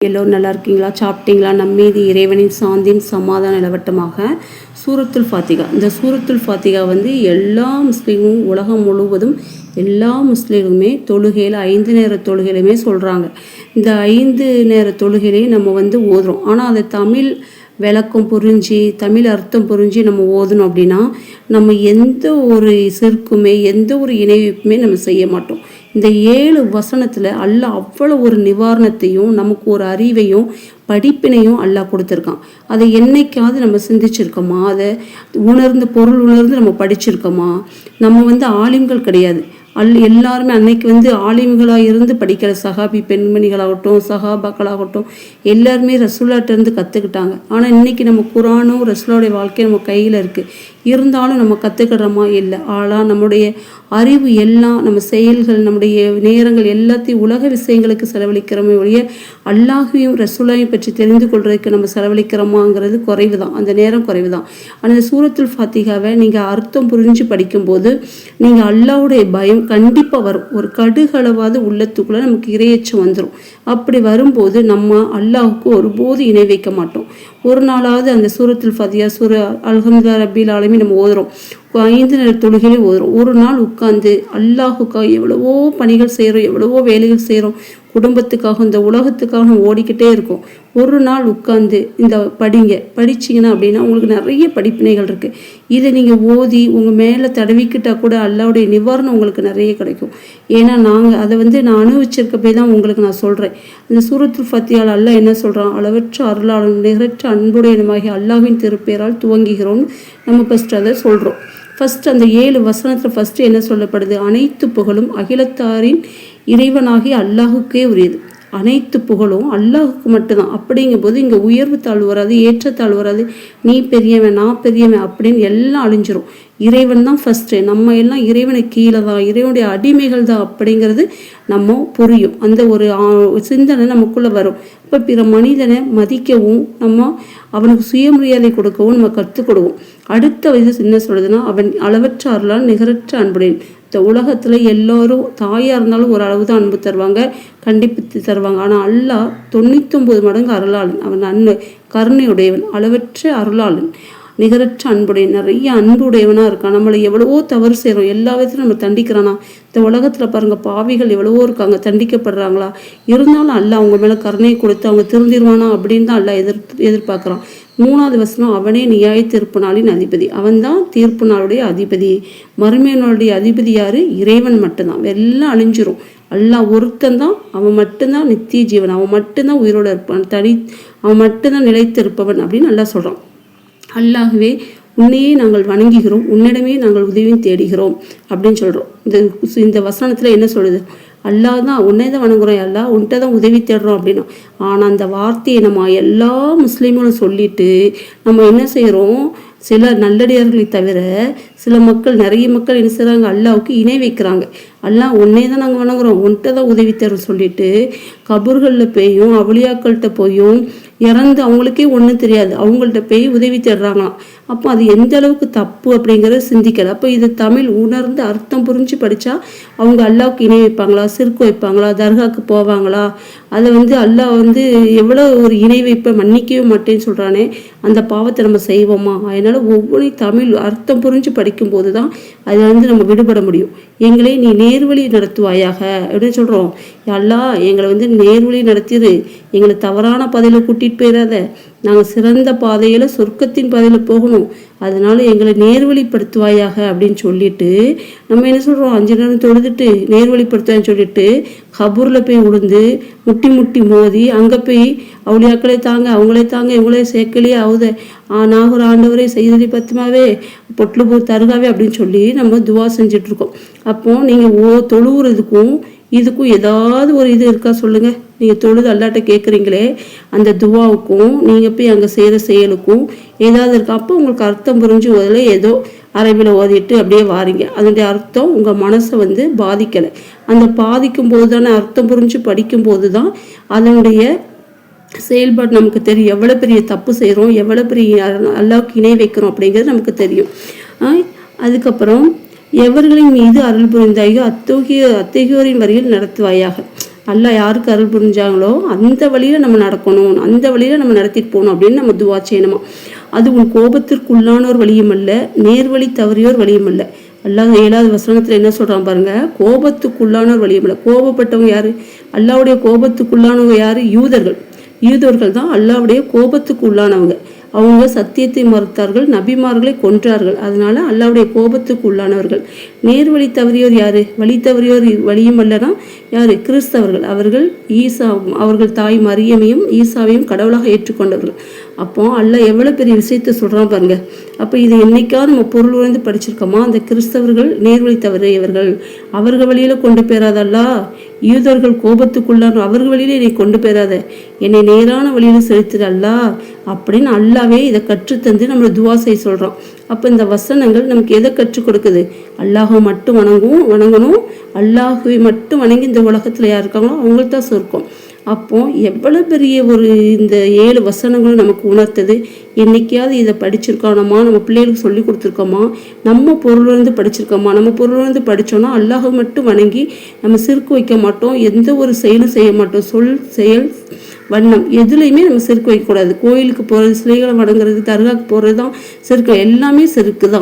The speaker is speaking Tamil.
எல்லோரும் நல்லா இருக்கீங்களா? சாப்பிட்டீங்களா? நம்மீது இறைவனின் சாந்தியும் சமாதான நிலவட்டமாக. சூரத்துல் ஃபாத்திகா. இந்த சூரத்துல் ஃபாத்திகா எல்லா முஸ்லீமும் உலகம் முழுவதும் எல்லா முஸ்லீமுமே தொழுகையில் 5 நேர தொழுகையிலுமே சொல்கிறாங்க. இந்த 5 நேர தொழுகையிலையும் நம்ம ஓதுறோம். ஆனால் அதை தமிழ் விளக்கம் புரிஞ்சு தமிழ் அர்த்தம் புரிஞ்சு நம்ம ஓதணும் அப்படின்னா நம்ம எந்த ஒரு சிற்குமே எந்த ஒரு இணைப்புமே நம்ம செய்ய மாட்டோம். இந்த 7 வசனத்தில் அல்லாஹ் அவ்வளோ ஒரு நிவாரணத்தையும் நமக்கு ஒரு அறிவையும் படிப்பினையும் அல்லாஹ் கொடுத்துருக்கான். அதை என்னைக்காவது நம்ம சிந்திச்சிருக்கோமா? அதை பொருள் உணர்ந்து நம்ம படிச்சிருக்கோமா? நம்ம ஆலிம்கள் கிடையாது. எல்லாருமே அன்னைக்கு ஆலிம்களாக இருந்து படிக்கிற சஹாபி பெண்மணிகளாகட்டும் சஹாபாக்களாகட்டும் எல்லாருமே ரசூலாட்டிருந்து கற்றுக்கிட்டாங்க. ஆனால் இன்றைக்கி நம்ம குரானும் ரசூலாவுடைய வாழ்க்கை நம்ம கையில் இருக்குது. இருந்தாலும் நம்ம கற்றுக்கிறோமா? இல்லை. ஆனால் நம்முடைய அறிவு எல்லாம் நம்ம செயல்கள் நம்முடைய நேரங்கள் எல்லாத்தையும் உலக விஷயங்களுக்கு செலவழிக்கிறோமே ஒழிய அல்லாஹையும் ரசூலையும் பற்றி தெரிந்து கொள்றதுக்கு நம்ம செலவழிக்கிறோமாங்கிறது குறைவு தான். அந்த நேரம் குறைவு தான். ஆனால் இந்த சூரத்துல் ஃபாத்திகாவை நீங்கள் அர்த்தம் புரிஞ்சு படிக்கும்போது நீங்கள் அல்லாஹ்வுடைய பயம் கண்டிப்பாக வரும். ஒரு கடுகளவாவது உள்ளத்துக்குள்ளே நமக்கு இறையச்சம் வந்துடும். அப்படி வரும்போது நம்ம அல்லாஹுக்கு ஒருபோது இணை வைக்க மாட்டோம். ஒரு நாளாவது அந்த சூரத்துல் ஃபாத்திகா அல்ஹம்துலில்லாஹி ரப்பில் ஆலமீன் நம்ம ஓதுறோம். 5 நேர தொழுகையிலும் ஓதுறோம். ஒரு நாள் உட்காந்து அல்லாஹுக்காக எவ்வளவோ பணிகள் செய்கிறோம், எவ்வளவோ வேலைகள் செய்கிறோம், குடும்பத்துக்காக இந்த உலகத்துக்காக ஓடிக்கிட்டே இருக்கும். ஒரு நாள் உட்காந்து இந்த படிச்சிங்கன்னா அப்படின்னா உங்களுக்கு நிறைய படிப்பினைகள் இருக்குது. இதை நீங்கள் ஓதி உங்கள் மேலே தடவிக்கிட்டால் கூட அல்லாஹ்வுடைய நிவாரணம் உங்களுக்கு நிறைய கிடைக்கும். ஏன்னா நாங்கள் அதை நான் அனுபவிச்சிருக்க போய் தான் உங்களுக்கு நான் சொல்கிறேன். இந்த சூரத்துல் ஃபாத்திகால அல்லாஹ் என்ன சொல்கிறான்? அளவற்ற அருளாளன் நிகரற்ற அன்புடையனுமாகி அல்லாஹ்வின் திருப்பெயரால் துவங்குகிறோம்னு நம்ம ஃபஸ்ட்டு அதை சொல்கிறோம். ஃபஸ்ட்டு அந்த 7 வசனத்தில் ஃபஸ்ட்டு என்ன சொல்லப்படுது? அனைத்து புகழும் அகிலத்தாரின் இறைவனாகி அல்லாஹுக்கே உரியது. அனைத்து புகழும் அல்லாஹுக்கு மட்டும்தான். அப்படிங்கும்போது இங்கே உயர்வு தாழ்வு வராது, ஏற்றத்தாழ்வு வராது, நீ பெரியவன் நான் பெரியவன் அப்படின்னு எல்லாம் அழிஞ்சிரும். இறைவன் தான் ஃபஸ்ட்டு. நம்ம எல்லாம் இறைவனுக்கு கீழே தான், இறைவனுடைய அடிமைகள் தான் அப்படிங்கிறது நம்ம புரியும். அந்த ஒரு சிந்தனை நமக்குள்ளே வரும். இப்போ பிற மனிதனை மதிக்கவும் நம்ம அவனுக்கு சுயமரியாதை கொடுக்கவும் நம்ம கற்றுக்கொடுவோம். அடுத்த இது என்ன சொல்லுதுன்னா, அவன் அளவற்ற அருளால் நிகரற்ற அன்புடன். இந்த உலகத்தில் எல்லோரும் தாயாக இருந்தாலும் ஒரு அளவு தான் அன்பு தருவாங்க, கண்டிப்பு தருவாங்க. ஆனால் அல்லாஹ் 99 மடங்கு அருளாளன். அவன் கருணையுடையவன், அளவற்ற அருளாளன், நிகரற்ற அன்புடையன், நிறைய அன்புடையவனாக இருக்கான். நம்மளை எவ்வளவோ தவறு செய்கிறோம், எல்லா விதத்திலும் நம்ம தண்டிக்கிறானா? இந்த உலகத்தில் பாருங்கள், பாவிகள் எவ்வளவோ இருக்காங்க, தண்டிக்கப்படுறாங்களா? இருந்தாலும் அல்லாஹ் அவங்க மேலே கருணையை கொடுத்து அவங்க திருந்திருவானா அப்படின்னு தான் அல்லாஹ் எதிர்பார்க்குறான். 3வது வசனம், அவனே நியாய தீர்ப்பு நாளின் அதிபதி. அவன் தான் தீர்ப்பு நாளுடைய அதிபதி. மறுமையினுடைய அதிபதி யாரு? இறைவன் மட்டும்தான். எல்லாம் அழிஞ்சிரும். அல்லாஹ் ஒருத்தன் தான், அவன் மட்டும்தான் நித்திய ஜீவன், அவன் மட்டும்தான் உயிரோடு இருப்பான், அவன் மட்டும்தான் நிலைத்து இருப்பவன் அப்படின்னு நல்லா சொல்கிறான். அல்லாஹ்வே உன்னையே நாங்கள் வணங்குகிறோம், உன்னிடமே நாங்கள் உதவியும் தேடுகிறோம் அப்படின்னு சொல்கிறோம். இந்த வசனத்தில் என்ன சொல்லுது? அல்லாஹ் தான், உன்னை தான் வணங்குறோம், அல்லாஹ் உன்கிட்ட தான் உதவி தேடுறோம் அப்படின்னா. ஆனால் அந்த வார்த்தையை நம்ம எல்லா முஸ்லீம்களும் சொல்லிட்டு நம்ம என்ன செய்கிறோம்? சில நல்லடியார்களை தவிர சில மக்கள், நிறைய மக்கள் என்ன செய்கிறாங்க? அல்லாஹ்வுக்கு இணை வைக்கிறாங்க. அல்லாஹ் உன்னை தான் நாங்கள் வணங்குறோம், உன்கிட்ட தான் உதவி தரும் சொல்லிட்டு கபூர்களில் போயும் அவளியாக்கள்கிட்ட போயும் இறந்து அவங்களுக்கே ஒன்றும் தெரியாது அவங்கள்ட்ட போய் உதவி தேடுறாங்களாம். அப்போ அது எந்த அளவுக்கு தப்பு அப்படிங்கிறத சிந்திக்கலை. அப்போ இது தமிழ் உணர்ந்து அர்த்தம் புரிஞ்சு படித்தா அவங்க அல்லாஹ்வுக்கு இணை வைப்பாங்களா? சிறுக்கு வைப்பாங்களா? தர்காவுக்கு போவாங்களா? அதை அல்லாஹ் எவ்வளோ ஒரு இணை வைப்பை மன்னிக்கவே மாட்டேன்னு சொல்கிறானே, அந்த பாவத்தை நம்ம செய்வோமா? அதனால் ஒவ்வொன்றையும் தமிழ் அர்த்தம் புரிஞ்சு படிக்கும்போது தான் அதை நம்ம விடுபட முடியும். எங்களை நீ நேர்வழி நடத்துவாயாக அப்படின்னு சொல்கிறோம். அல்லாஹ் எங்களை நேர்வழி நடத்திடு, எங்களை தவறான பாதையில் கூட்டிகிட்டு போயிடாத, நாங்கள் சிறந்த பாதையில் சொர்க்கத்தின் பாதையில் போகணும், அதனால எங்களை நேர்வழிப்படுத்துவாயாக அப்படின்னு சொல்லிட்டு நம்ம என்ன சொல்கிறோம்? 5 நேரம் தொழுதுட்டு நேர்வழிப்படுத்துவான்னு சொல்லிட்டு கபூரில் போய் விழுந்து முட்டி மோதி அங்கே போய் அவளியாக்களே தாங்க, அவங்களே தாங்க, இவங்களே சேர்க்கலையே ஆகுத நாகூர் ஆண்டவரே செய்தி பத்துமாவே பொட்லுபூர் தருகாவே அப்படின்னு சொல்லி நம்ம துவா செஞ்சிட்ருக்கோம். அப்போது நீங்கள் தொழுவுறதுக்கும் இதுக்கும் ஏதாவது ஒரு இது இருக்கா சொல்லுங்கள்? நீங்கள் தொழுது அல்லாட்ட கேட்குறீங்களே, அந்த துவாவுக்கும் நீங்கள் போய் அங்கே செய்கிற செயலுக்கும் ஏதாவது இருக்கா? அப்போ உங்களுக்கு அர்த்தம் புரிஞ்சு ஓதல ஏதோ அரபியில் ஓதிட்டு அப்படியே வாரீங்க. அதனுடைய அர்த்தம் உங்கள் மனசை பாதிக்கலை. அந்த பாதிக்கும் போது தானே அர்த்தம் புரிஞ்சு படிக்கும்போது தான் அதனுடைய செயல்பாடு நமக்கு தெரியும். எவ்வளோ பெரிய தப்பு செய்கிறோம், எவ்வளோ பெரிய அல்லாஹ்வுக்கு இணை வைக்கிறோம் அப்படிங்கிறது நமக்கு தெரியும். அதுக்கப்புறம் எவர்களின் மீது அருள் புரிந்தாயோ அத்தகையோரின் வரையில் நடத்துவாயாக. அல்லாஹ் யாருக்கு அருள் புரிஞ்சாங்களோ அந்த வழியில் நம்ம நடக்கணும், அந்த வழியில் நம்ம நடத்திட்டு போகணும் அப்படின்னு நம்ம துவா செய்யணுமா. அது உன் கோபத்திற்குள்ளானோர் வழியும் அல்ல, நேர்வழி தவறியோர் வழியும் அல்ல. அல்லாஹ் 7வது வசனத்தில் என்ன சொல்கிறான் பாருங்க, கோபத்துக்குள்ளானோர் வழியும் இல்லை. கோபப்பட்டவங்க யார்? அல்லாஹ்வுடைய கோபத்துக்குள்ளானவங்க யார்? யூதர்கள் தான் அல்லாஹ்வுடைய கோபத்துக்கு உள்ளானவங்க. அவங்க சத்தியத்தை மறுத்தார்கள், நபிமார்களை கொன்றார்கள். அதனால அல்லாஹ்வுடைய கோபத்துக்கு உள்ளானவர்கள். நேர்வழி தவறியோர் யாரு? வழி தவறியோர் வழியும் அல்லனா யாரு? கிறிஸ்தவர்கள். அவர்கள் தாய் மரியமையும் ஈசாவையும் கடவுளாக ஏற்றுக்கொண்டவர்கள். அப்போ அல்லாஹ் எவ்வளோ பெரிய விஷயத்த சொல்கிறான் பாருங்க. அப்போ இது என்னைக்காவது நம்ம பொருள் உணர்ந்து படிச்சிருக்கோமா? அந்த கிறிஸ்தவர்கள் நேர்வழி தவறியவர்கள், அவர்கள் வழியில் கொண்டு போயிடாதல்லா. யூதர்கள் கோபத்துக்குள்ளான அவர்கள் வழியில என்னை கொண்டு போயிடாத, என்னை நேரான வழியில் செலுத்துறல்லா அப்படின்னு அல்லாவே இதை கற்றுத்தந்து நம்மளை துவா செய்ய சொல்கிறோம். அப்போ இந்த வசனங்கள் நமக்கு எதை கற்றுக் கொடுக்குது? அல்லாஹை மட்டும் வணங்கணும், அல்லாஹுவை மட்டும் வணங்கி இந்த உலகத்தில் யார் இருக்காங்களோ அவங்களுக்கு தான் சொர்க்கம். அப்போ எவ்வளோ பெரிய ஒரு இந்த 7 வசனங்களும் நமக்கு உணர்த்தது. என்னைக்காவது இதை படிச்சிருக்கோமா? நம்ம பிள்ளைகளுக்கு சொல்லி கொடுத்துருக்கோமா? நம்ம பொருளிலிருந்து படிச்சிருக்கோமா? நம்ம பொருளிலிருந்து படித்தோன்னா அல்லாஹை மட்டும் வணங்கி நம்ம சிறுக்கு வைக்க மாட்டோம், எந்த ஒரு செயலும் செய்ய மாட்டோம். சொல், செயல், வண்ணம் எதுலையுமே நம்ம செருக்கு வைக்கக்கூடாது. கோயிலுக்கு போகிறது, சிலைகளை வணங்குறது, தர்காவுக்கு போகிறது தான் செருக்கு, எல்லாமே செருக்கு தான்.